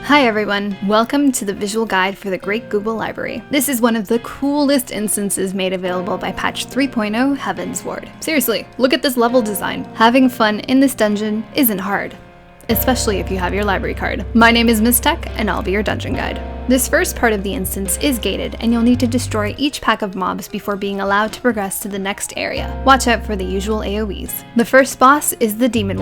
Hi everyone, welcome to the visual guide for the Great Gubal Library. This is one of the coolest instances made available by patch 3.0 Heavensward. Seriously, look at this level design. Having fun in this dungeon isn't hard, especially if you have your library card. My name is Ms. Tech, and I'll be your dungeon guide. This first part of the instance is gated, and you'll need to destroy each pack of mobs before being allowed to progress to the next area. Watch out for the usual AoEs. The first boss is the Demon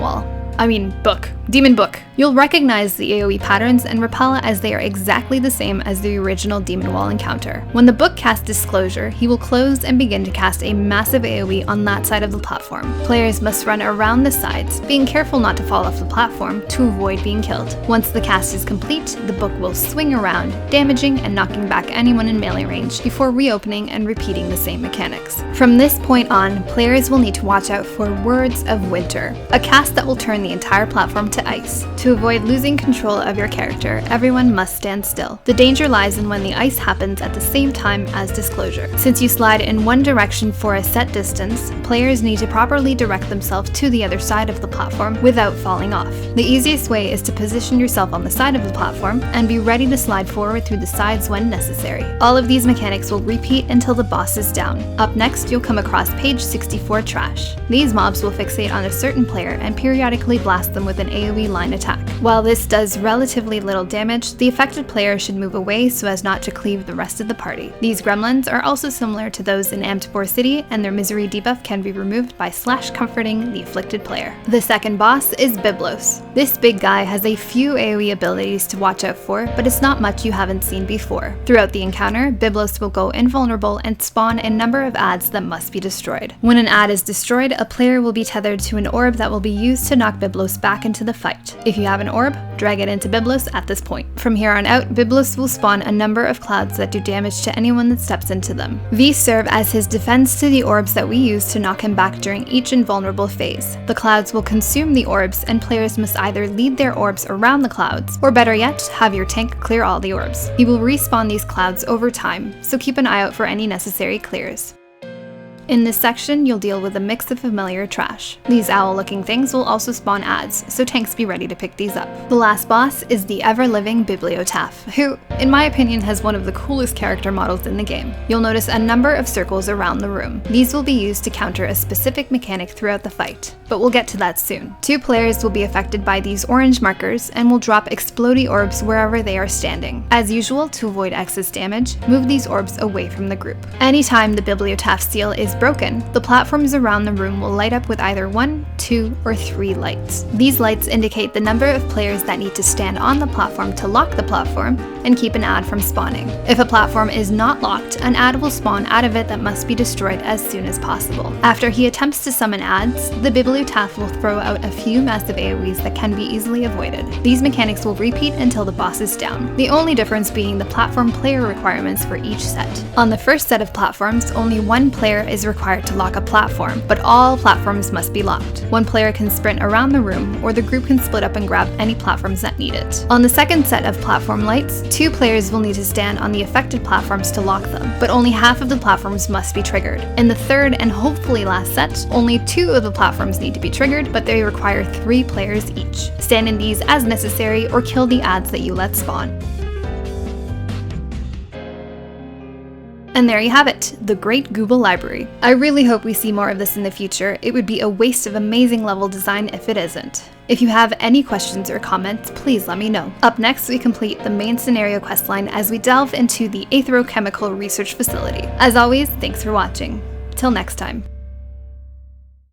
Book. You'll recognize the AoE patterns and repel it as they are exactly the same as the original Demon Wall encounter. When the book casts Disclosure, he will close and begin to cast a massive AoE on that side of the platform. Players must run around the sides, being careful not to fall off the platform to avoid being killed. Once the cast is complete, the book will swing around, damaging and knocking back anyone in melee range before reopening and repeating the same mechanics. From this point on, players will need to watch out for Words of Winter, a cast that will turn the entire platform to ice. To avoid losing control of your character, everyone must stand still. The danger lies in when the ice happens at the same time as Disclosure. Since you slide in one direction for a set distance, players need to properly direct themselves to the other side of the platform without falling off. The easiest way is to position yourself on the side of the platform and be ready to slide forward through the sides when necessary. All of these mechanics will repeat until the boss is down. Up next, you'll come across page 64 Trash. These mobs will fixate on a certain player and periodically blast them with an AoE line attack. While this does relatively little damage, the affected player should move away so as not to cleave the rest of the party. These gremlins are also similar to those in Amtapor City, and their misery debuff can be removed by comforting the afflicted player. The second boss is Byblos. This big guy has a few AoE abilities to watch out for, but it's not much you haven't seen before. Throughout the encounter, Byblos will go invulnerable and spawn a number of adds that must be destroyed. When an add is destroyed, a player will be tethered to an orb that will be used to knock Byblos back into the fight. If you have an orb, drag it into Byblos at this point. From here on out, Byblos will spawn a number of clouds that do damage to anyone that steps into them. These serve as his defense to the orbs that we use to knock him back during each invulnerable phase. The clouds will consume the orbs, and players must either lead their orbs around the clouds, or better yet, have your tank clear all the orbs. He will respawn these clouds over time, so keep an eye out for any necessary clears. In this section, you'll deal with a mix of familiar trash. These owl-looking things will also spawn adds, so tanks be ready to pick these up. The last boss is the ever-living Bibliotaph, who, in my opinion, has one of the coolest character models in the game. You'll notice a number of circles around the room. These will be used to counter a specific mechanic throughout the fight, but we'll get to that soon. Two players will be affected by these orange markers and will drop explodey orbs wherever they are standing. As usual, to avoid excess damage, move these orbs away from the group. Anytime the Bibliotaph seal is broken, the platforms around the room will light up with either 1, 2, or 3 lights. These lights indicate the number of players that need to stand on the platform to lock the platform and keep an add from spawning. If a platform is not locked, an add will spawn out of it that must be destroyed as soon as possible. After he attempts to summon adds, the Bibliotaph will throw out a few massive AoEs that can be easily avoided. These mechanics will repeat until the boss is down, the only difference being the platform player requirements for each set. On the first set of platforms, only one player is required to lock a platform, but all platforms must be locked. One player can sprint around the room, or the group can split up and grab any platforms that need it. On the second set of platform lights, 2 players will need to stand on the affected platforms to lock them, but only half of the platforms must be triggered. In the third and hopefully last set, only 2 of the platforms need to be triggered, but they require 3 players each. Stand in these as necessary or kill the adds that you let spawn. And there you have it, the Great Gubal Library. I really hope we see more of this in the future. It would be a waste of amazing level design if it isn't. If you have any questions or comments, please let me know. Up next, we complete the main scenario questline as we delve into the Aetherochemical Research Facility. As always, thanks for watching. Till next time.